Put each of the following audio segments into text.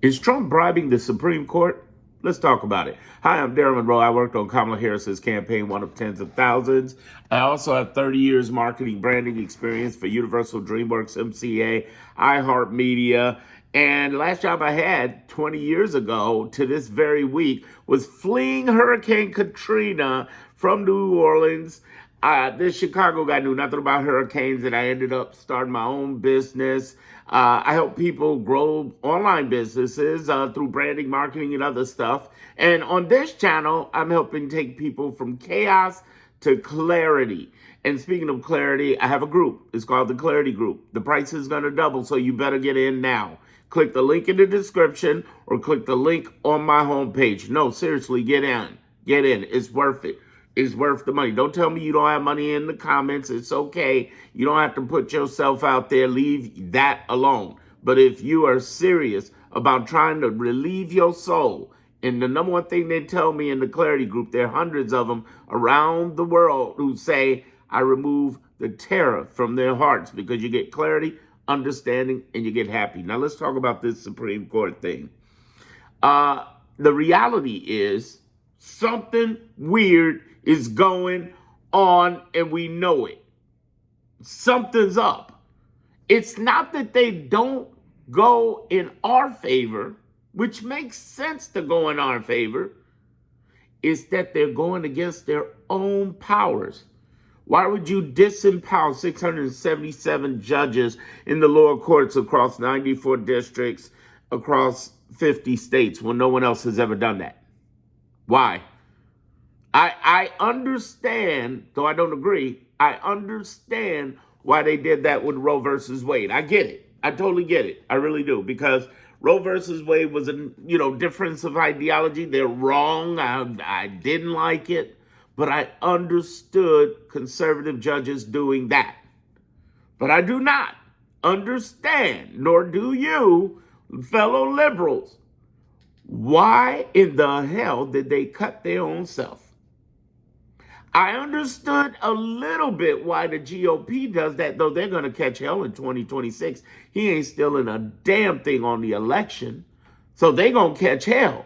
Is Trump bribing the Supreme Court? Let's talk about it. Hi, I'm Darren Monroe. I worked on Kamala Harris's campaign, one of tens of thousands. I also have 30 years marketing branding experience for Universal DreamWorks, MCA, iHeartMedia. And last job I had 20 years ago to this very week was fleeing Hurricane Katrina from New Orleans. This Chicago guy knew nothing about hurricanes, and I ended up starting my own business. I help people grow online businesses through branding, marketing, and other stuff. And on this channel, I'm helping take people from chaos to clarity. And speaking of clarity, I have a group. It's called the Clarity Group. The price is going to double, so you better get in now. Click the link in the description or click the link on my homepage. No, seriously, get in. Get in. It's worth it. It's worth the money. Don't tell me you don't have money in the comments. It's okay. You don't have to put yourself out there. Leave that alone. But if you are serious about trying to relieve your soul, and the number one thing they tell me in the Clarity Group, there are hundreds of them around the world who say, I remove the terror from their hearts because you get clarity, understanding, and you get happy. Now let's talk about this Supreme Court thing. The reality is something weird is going on and we know it. Something's up. It's not that they don't go in our favor, which makes sense to go in our favor. It's that they're going against their own powers. Why would you disempower 677 judges in the lower courts across 94 districts, across 50 states, when no one else has ever done that? Why? I understand, though I don't agree, I understand why they did that with Roe versus Wade. I get it. I totally get it. I really do. Because Roe versus Wade was a difference of ideology. They're wrong. I didn't like it. But I understood conservative judges doing that. But I do not understand, nor do you, fellow liberals, why in the hell did they cut their own self? I understood a little bit why the GOP does that, though they're going to catch hell in 2026. He ain't stealing a damn thing on the election. So they're going to catch hell.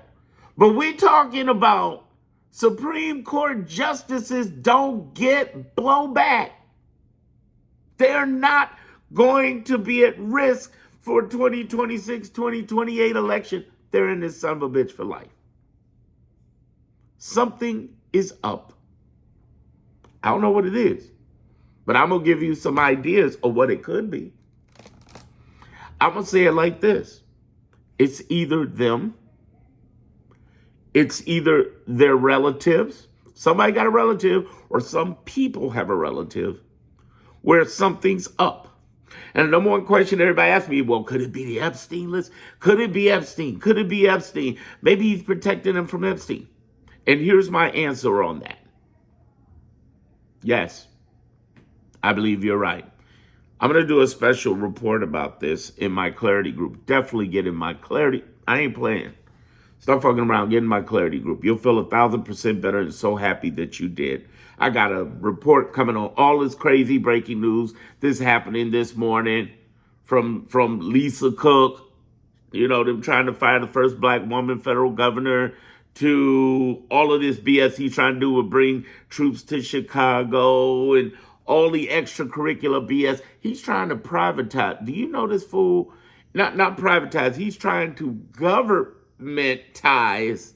But we're talking about Supreme Court justices don't get blowback. They're not going to be at risk for 2026, 2028 election. They're in this son of a bitch for life. Something is up. I don't know what it is, but I'm going to give you some ideas of what it could be. I'm going to say it like this. It's either them. It's either their relatives. Somebody got a relative, or some people have a relative where something's up. And the number one question everybody asks me, well, could it be the Epstein list? Could it be Epstein? Could it be Epstein? Maybe he's protecting them from Epstein. And here's my answer on that. Yes, I believe you're right. I'm going to do a special report about this in my Clarity Group. Definitely get in my Clarity. I ain't playing. Stop fucking around. Get in my Clarity Group. You'll feel 1,000% better and so happy that you did. I got a report coming on all this crazy breaking news. This happening this morning from Lisa Cook. Them trying to fire the first black woman federal governor, to all of this BS he's trying to do with bring troops to Chicago and all the extracurricular BS. He's trying to privatize. Do you know this fool? Not privatize. He's trying to governmentize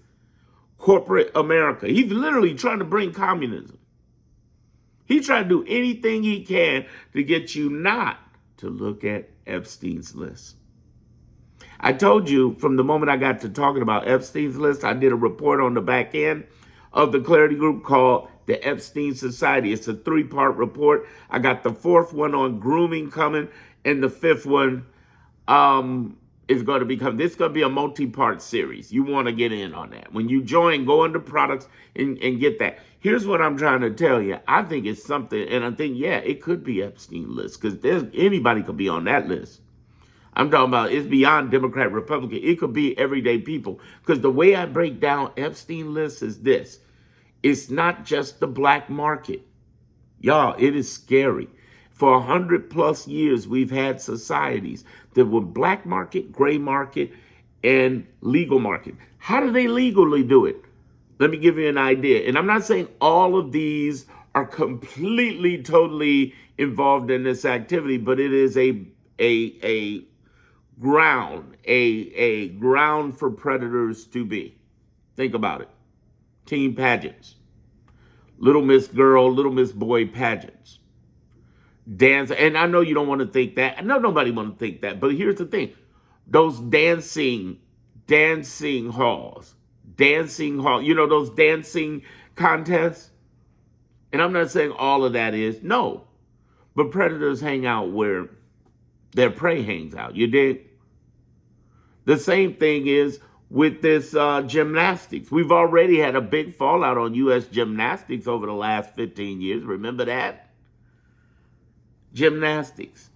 corporate America. He's literally trying to bring communism. He's trying to do anything he can to get you not to look at Epstein's list. I told you from the moment I got to talking about Epstein's list, I did a report on the back end of the Clarity Group called the Epstein Society. It's a 3-part report. I got the 4th one on grooming coming, and the 5th one is going to become, this is going to be a multi-part series. You want to get in on that. When you join, go into products and get that. Here's what I'm trying to tell you. I think it's something, and I think, yeah, it could be Epstein list, because anybody could be on that list. I'm talking about it's beyond Democrat, Republican. It could be everyday people. Because the way I break down Epstein lists is this. It's not just the black market. Y'all, it is scary. For 100 plus years, we've had societies that were black market, gray market, and legal market. How do they legally do it? Let me give you an idea. And I'm not saying all of these are completely, totally involved in this activity, but it is a a ground for predators to be. Think about it. Teen pageants, little Miss Girl, little Miss Boy pageants, dance. And I know you don't want to think that. No, nobody want to think that. But here's the thing: those dancing halls, you know, those dancing contests. And I'm not saying all of that is no, but predators hang out where their prey hangs out. You dig? The same thing is with this gymnastics. We've already had a big fallout on U.S. gymnastics over the last 15 years. Remember that? Gymnastics.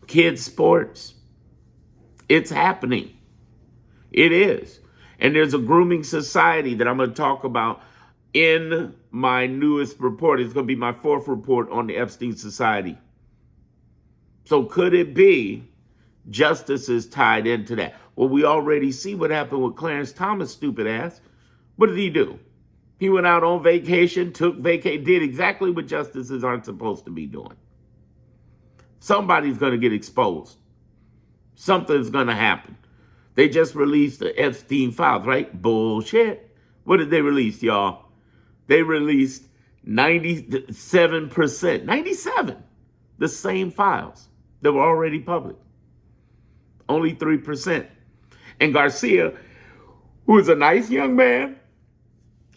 Kids' sports. It's happening. It is. And there's a grooming society that I'm going to talk about in my newest report. It's going to be my 4th report on the Epstein Society. So could it be justice is tied into that? Well, we already see what happened with Clarence Thomas' stupid ass. What did he do? He went out on vacation, did exactly what justices aren't supposed to be doing. Somebody's going to get exposed. Something's going to happen. They just released the Epstein files, right? Bullshit. What did they release, y'all? They released 97%, 97, the same files that were already public. Only 3%. And Garcia, who is a nice young man,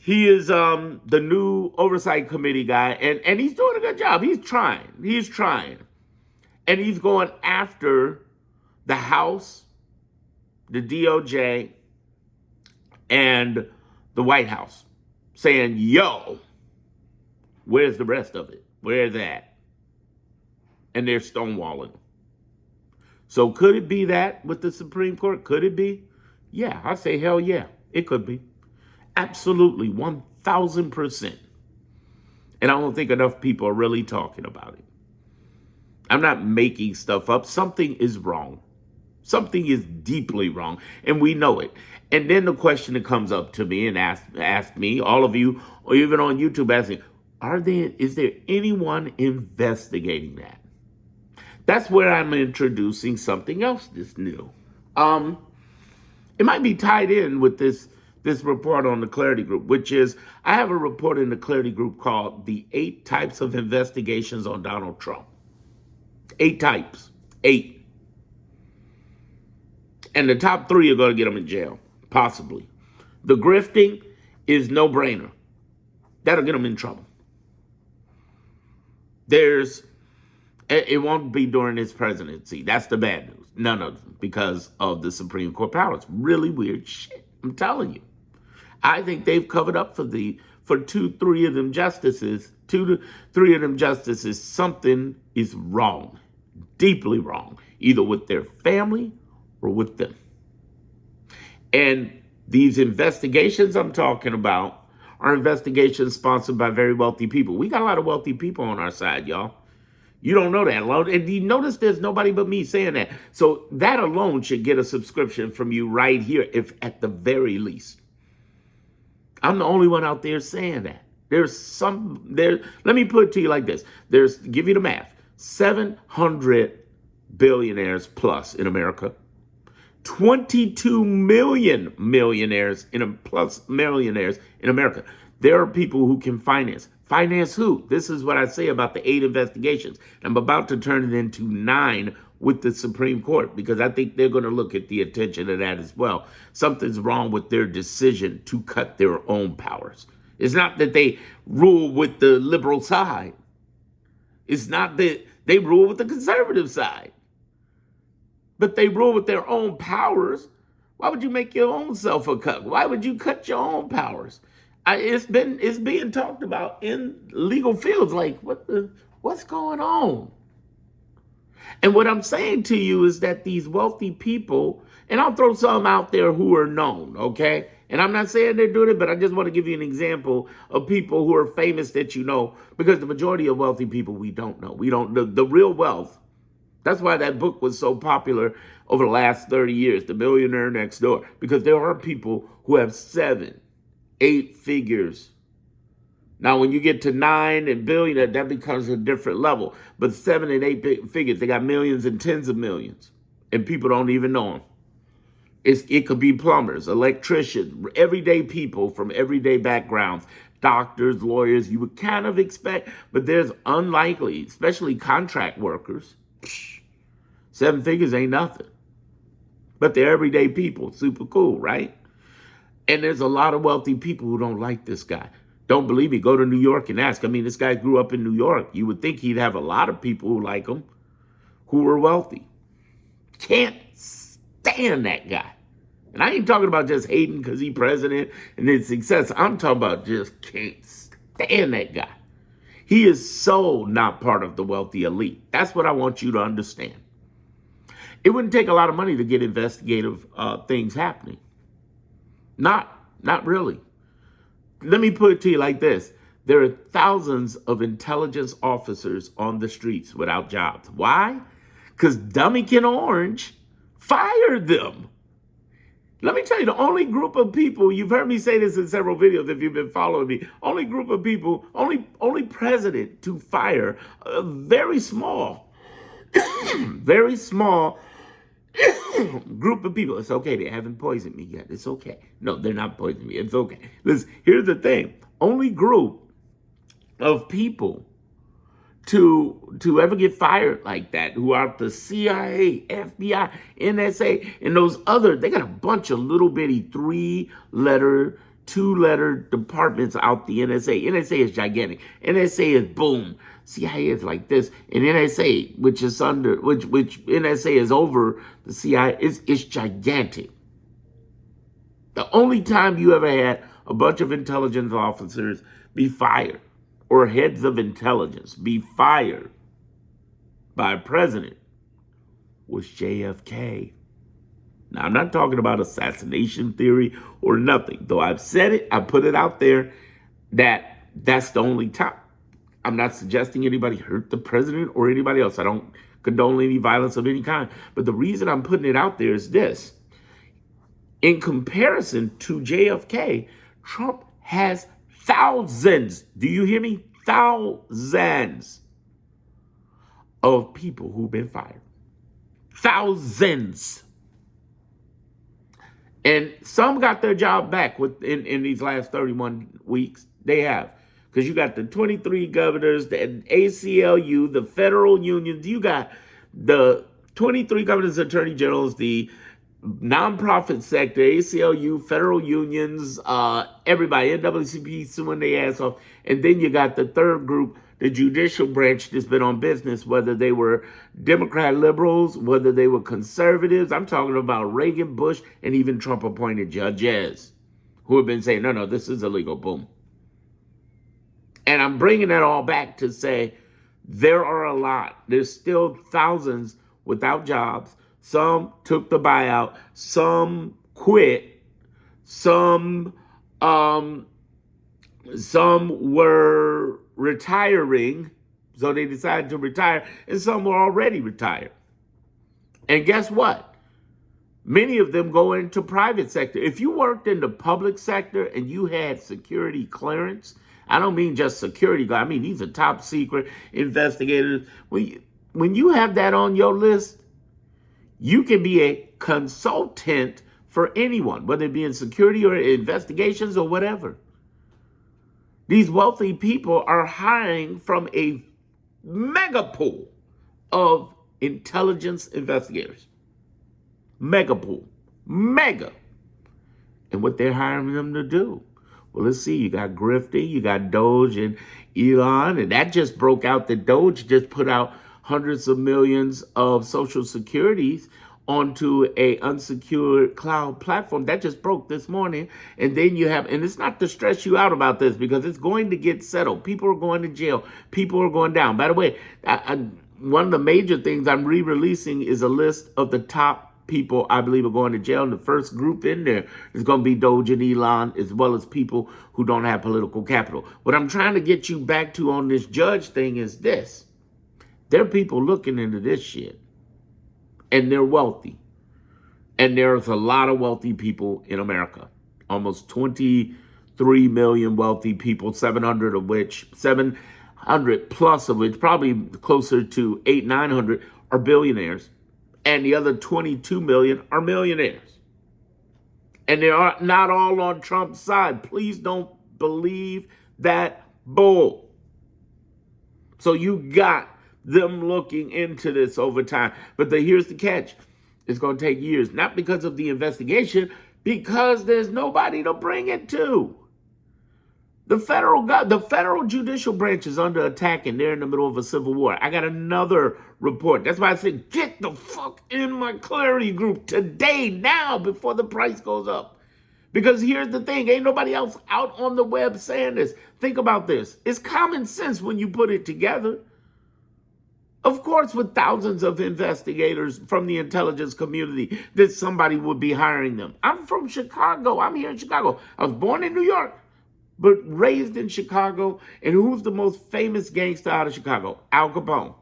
he is the new oversight committee guy, and he's doing a good job. He's trying. And he's going after the House, the DOJ, and the White House, saying, yo, where's the rest of it? Where's that? And they're stonewalling. So could it be that with the Supreme Court? Could it be? Yeah, I say hell yeah, it could be. Absolutely, 1,000%. And I don't think enough people are really talking about it. I'm not making stuff up. Something is wrong. Something is deeply wrong, and we know it. And then the question that comes up to me and ask me, all of you, or even on YouTube, asking, is there anyone investigating that? That's where I'm introducing something else that's new. It might be tied in with this report on the Clarity Group, which is, I have a report in the Clarity Group called The 8 Types of Investigations on Donald Trump. 8 types. 8. And the top 3 are going to get him in jail, possibly. The grifting is no-brainer. That'll get him in trouble. It won't be during his presidency. That's the bad news. None of them, because of the Supreme Court powers. Really weird shit. I'm telling you. I think they've covered up for 2-3 of them justices. 2 to 3 of them justices. Something is wrong, deeply wrong, either with their family or with them. And these investigations I'm talking about are investigations sponsored by very wealthy people. We got a lot of wealthy people on our side, y'all. You don't know that alone. And you notice there's nobody but me saying that. So that alone should get a subscription from you right here, if at the very least. I'm the only one out there saying that. Let me put it to you like this. Give you the math, 700 billionaires plus in America. 22 million millionaires plus millionaires in America. There are people who can finance. Finance who? This is what I say about the 8 investigations. I'm about to turn it into 9 with the Supreme Court, because I think they're going to look at the attention of that as well. Something's wrong with their decision to cut their own powers. It's not that they rule with the liberal side. It's not that they rule with the conservative side. But they rule with their own powers. Why would you make your own self a cut? Why would you cut your own powers? It's being talked about in legal fields. Like, what's going on? And what I'm saying to you is that these wealthy people, and I'll throw some out there who are known, okay? And I'm not saying they're doing it, but I just want to give you an example of people who are famous that you know, because the majority of wealthy people we don't know. We don't, the real wealth. That's why that book was so popular over the last 30 years, the millionaire next door, because there are people who have 7, 8 figures. Now, when you get to 9 and billion, that becomes a different level. But 7 and 8 figures, they got millions and tens of millions, and people don't even know them. It could be plumbers, electricians, everyday people from everyday backgrounds, doctors, lawyers, you would kind of expect, but there's unlikely, especially contract workers. 7 figures ain't nothing. But they're everyday people, super cool, right? And there's a lot of wealthy people who don't like this guy. Don't believe me, go to New York and ask. I mean, this guy grew up in New York. You would think he'd have a lot of people who like him, who are wealthy. Can't stand that guy. And I ain't talking about just hating because he's president and his success. I'm talking about just can't stand that guy. He is so not part of the wealthy elite. That's what I want you to understand. It wouldn't take a lot of money to get investigative things happening. Not really. Let me put it to you like this. There are thousands of intelligence officers on the streets without jobs. Why? Because Dummykin Orange fired them. Let me tell you, the only group of people, you've heard me say this in several videos if you've been following me, only group of people, only president to fire a very small, very small group of people. It's okay, they haven't poisoned me yet. It's okay. No, they're not poisoning me. It's okay. Listen, here's the thing. Only group of people to ever get fired like that, who are the CIA, FBI, NSA, and those other, they got a bunch of little bitty 3-letter, 2-letter departments out the NSA. NSA is gigantic. NSA is boom. CIA is like this. And NSA, which NSA is over the CIA, is gigantic. The only time you ever had a bunch of intelligence officers be fired, or heads of intelligence be fired by a president, was JFK. Now, I'm not talking about assassination theory or nothing, though I've said it, I put it out there that's the only time. I'm not suggesting anybody hurt the president or anybody else. I don't condone any violence of any kind. But the reason I'm putting it out there is this. In comparison to JFK, Trump has thousands, do you hear me? Thousands of people who've been fired. Thousands. And some got their job back in these last 31 weeks. They have. Because you got the 23 governors, the ACLU, the federal unions. You got the 23 governors, attorney generals, the nonprofit sector, ACLU, federal unions, everybody, NAACP suing their ass off. And then you got the third group, the judicial branch that's been on business, whether they were Democrat liberals, whether they were conservatives. I'm talking about Reagan, Bush, and even Trump-appointed judges who have been saying, no, this is illegal, boom. And I'm bringing that all back to say there are a lot. There's still thousands without jobs. Some took the buyout. Some quit. Some were retiring, so they decided to retire, and some were already retired. And guess what? Many of them go into private sector. If you worked in the public sector and you had security clearance, I don't mean just security guard. I mean, these are top secret investigators. When you have that on your list, you can be a consultant for anyone, whether it be in security or investigations or whatever. These wealthy people are hiring from a mega pool of intelligence investigators. Mega pool. Mega. And what they're hiring them to do. Well, let's see. You got Grifty, you got Doge and Elon, and that just broke out that Doge just put out hundreds of millions of social securities onto a unsecured cloud platform. That just broke this morning. And then you have, and it's not to stress you out about this because it's going to get settled. People are going to jail. People are going down. By the way, one of the major things I'm re-releasing is a list of the top people I believe are going to jail. And the first group in there is going to be Doge and Elon, as well as people who don't have political capital. What I'm trying to get you back to on this judge thing is this. There are people looking into this shit, and they're wealthy. And there's a lot of wealthy people in America. Almost 23 million wealthy people, 700 plus of which, probably closer to 900 are billionaires. And the other 22 million are millionaires. And they are not all on Trump's side. Please don't believe that bull. So you got them looking into this over time. But here's the catch. It's going to take years, not because of the investigation, because there's nobody to bring it to. The federal judicial branch is under attack, and they're in the middle of a civil war. I got another report. That's why I said, get the fuck in my Clarity group today, now, before the price goes up. Because here's the thing, ain't nobody else out on the web saying this. Think about this. It's common sense when you put it together. Of course, with thousands of investigators from the intelligence community, that somebody would be hiring them. I'm from Chicago. I'm here in Chicago. I was born in New York, but raised in Chicago. And who's the most famous gangster out of Chicago? Al Capone.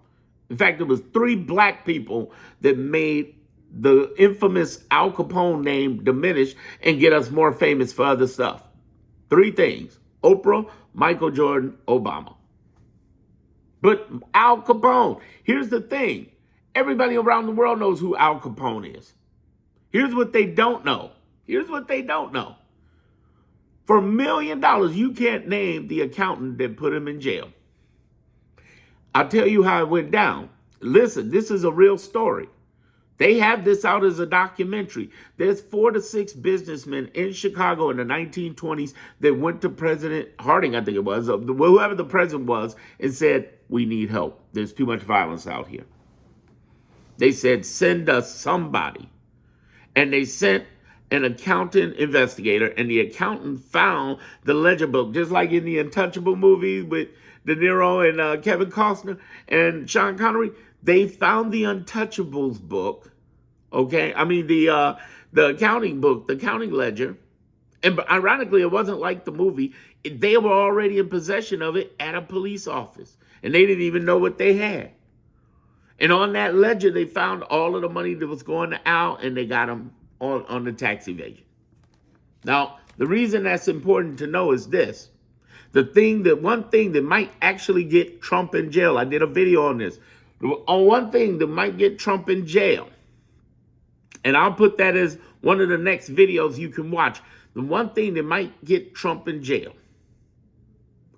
In fact, there was 3 black people that made the infamous Al Capone name diminish and get us more famous for other stuff. 3 things: Oprah, Michael Jordan, Obama. But Al Capone, here's the thing. Everybody around the world knows who Al Capone is. Here's what they don't know. For $1 million, you can't name the accountant that put him in jail. I'll tell you how it went down. Listen, this is a real story. They have this out as a documentary. There's 4 to 6 businessmen in Chicago in the 1920s that went to President Harding, I think it was, whoever the president was, and said, we need help. There's too much violence out here. They said, send us somebody. And they sent an accountant investigator, and the accountant found the ledger book, just like in the Untouchable movie with De Niro and Kevin Costner and Sean Connery. They found the Untouchables book, okay? I mean, the accounting book, the accounting ledger. And ironically, it wasn't like the movie. They were already in possession of it at a police office, and they didn't even know what they had. And on that ledger, they found all of the money that was going to Al, and they got him on the tax evasion. Now, the reason that's important to know is this. One thing that might actually get Trump in jail, I did a video on this, on one thing that might get Trump in jail, and I'll put that as one of the next videos you can watch. The one thing that might get Trump in jail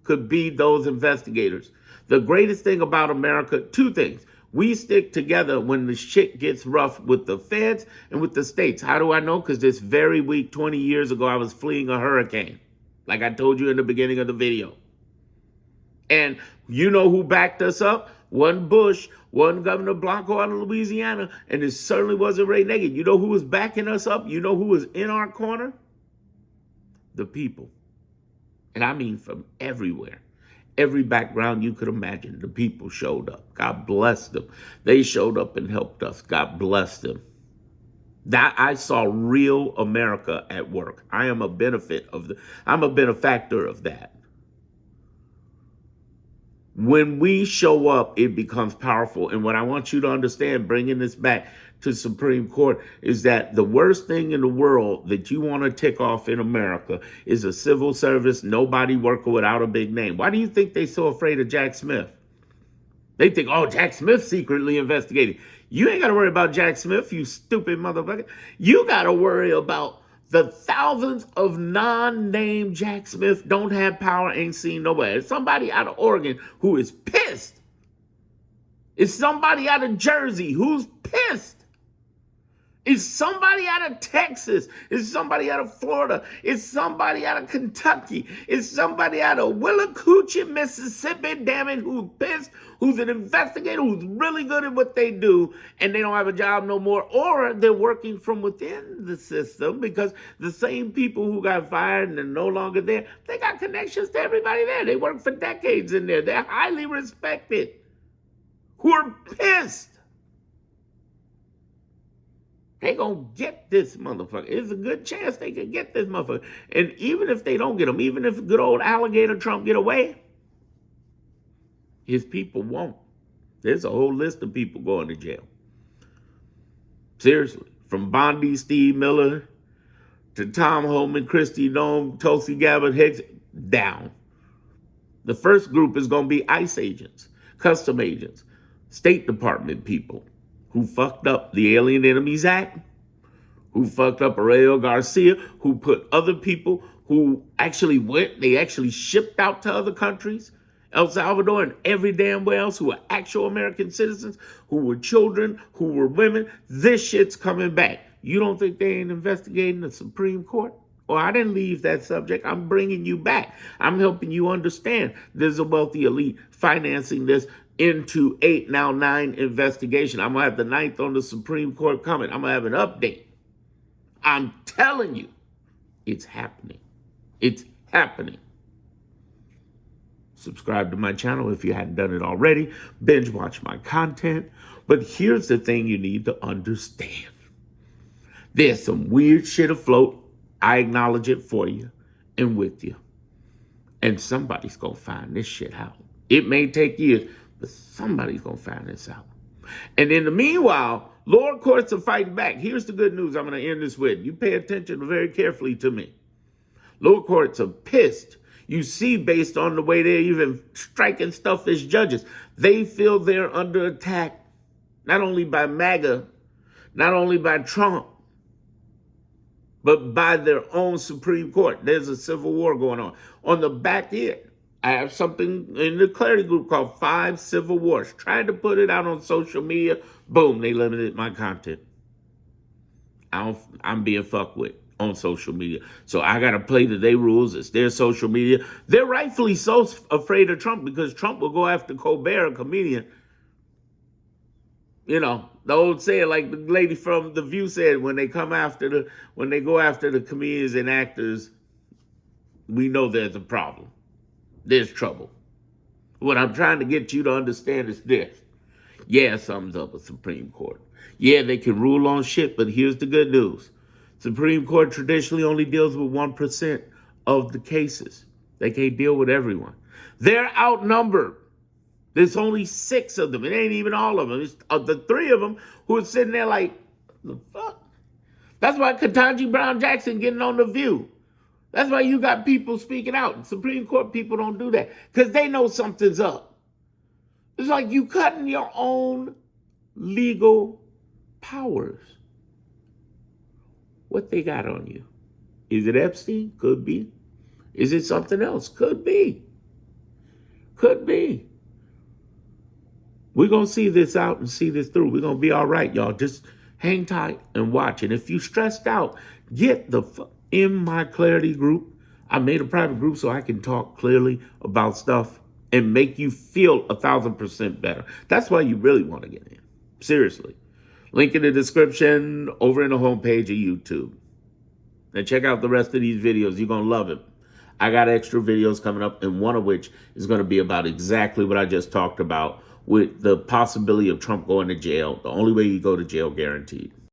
could be those investigators. The greatest thing about America, 2 things. We stick together when the shit gets rough with the feds and with the states. How do I know? Because this very week, 20 years ago, I was fleeing a hurricane, like I told you in the beginning of the video. And you know who backed us up? One Bush, one Governor Blanco out of Louisiana, and it certainly wasn't Ray Nagin. You know who was backing us up? You know who was in our corner? The people. And I mean from everywhere. Every background you could imagine, the people showed up. God bless them. They showed up and helped us. God bless them. That I saw real America at work. I'm a benefactor of that. When we show up, it becomes powerful. And what I want you to understand, bringing this back to Supreme Court, is that the worst thing in the world that you want to tick off in America is a civil service, nobody working without a big name. Why do you think they're so afraid of Jack Smith? They think, oh, Jack Smith secretly investigating. You ain't got to worry about Jack Smith, you stupid motherfucker. You got to worry about the thousands of non-name Jack Smith don't have power, ain't seen nowhere. It's somebody out of Oregon who is pissed. It's somebody out of Jersey who's pissed. It's somebody out of Texas. It's somebody out of Florida. It's somebody out of Kentucky. It's somebody out of Willacoochee, Mississippi, damn it, who's pissed, who's an investigator, who's really good at what they do, and they don't have a job no more, or they're working from within the system because the same people who got fired and are no longer there, they got connections to everybody there. They worked for decades in there. They're highly respected, who are pissed. They gonna get this motherfucker. It's a good chance they can get this motherfucker. And even if they don't get him, even if good old alligator Trump get away, his people won't. There's a whole list of people going to jail. Seriously. from Bondi, Steve Miller, to Tom Holman, Christy Nome, Tulsi Gabbard, Hicks, down. The first group is going to be ICE agents, custom agents, State Department people who fucked up the Alien Enemies Act, who fucked up Aurelio Garcia, who put other people who actually they actually shipped out to other countries, El Salvador and every damn where else, who were actual American citizens, who were children, who were women. This shit's coming back. You don't think they ain't investigating the Supreme Court? Well, I didn't leave that subject. I'm bringing you back. I'm helping you understand there's a wealthy elite financing this into 8, now 9 investigation. I'm going to have the 9th on the Supreme Court coming. I'm going to have an update. I'm telling you, it's happening. It's happening. Subscribe to my channel if you hadn't done it already. Binge watch my content. But here's the thing you need to understand. There's some weird shit afloat. I acknowledge it for you and with you. And somebody's going to find this shit out. It may take years, but somebody's going to find this out. And in the meanwhile, lower courts are fighting back. Here's the good news I'm going to end this with. You pay attention very carefully to me. Lower courts are pissed. You see, based on the way they're even striking stuff as judges, they feel they're under attack, not only by MAGA, not only by Trump, but by their own Supreme Court. There's a civil war going on. On the back end, I have something in the clarity group called 5 Civil Wars. Tried to put it out on social media. Boom, they limited my content. I'm being fucked with on social media. So I got to play to their rules. It's their social media. They're rightfully so afraid of Trump because Trump will go after Colbert, a comedian. You know, the old saying, like the lady from The View said, when they go after the comedians and actors, we know there's a problem. There's trouble. What I'm trying to get you to understand is this. Yeah, something's up with Supreme Court. Yeah, they can rule on shit, but here's the good news. Supreme Court traditionally only deals with 1% of the cases. They can't deal with everyone. They're outnumbered. There's only 6 of them. It ain't even all of them. It's the 3 of them who are sitting there like, the fuck? That's why Ketanji Brown Jackson getting on The View. That's why you got people speaking out. Supreme Court people don't do that because they know something's up. It's like you cutting your own legal powers. What they got on you? Is it Epstein? Could be. Is it something else? Could be. Could be. We're going to see this out and see this through. We're going to be all right, y'all. Just hang tight and watch. And if you stressed out, get the in my clarity group. I made a private group so I can talk clearly about stuff and make you feel 1,000% better. That's why you really want to get in. Seriously. Link in the description over in the homepage of YouTube. And check out the rest of these videos. You're going to love it. I got extra videos coming up, and one of which is going to be about exactly what I just talked about with the possibility of Trump going to jail. The only way you go to jail guaranteed.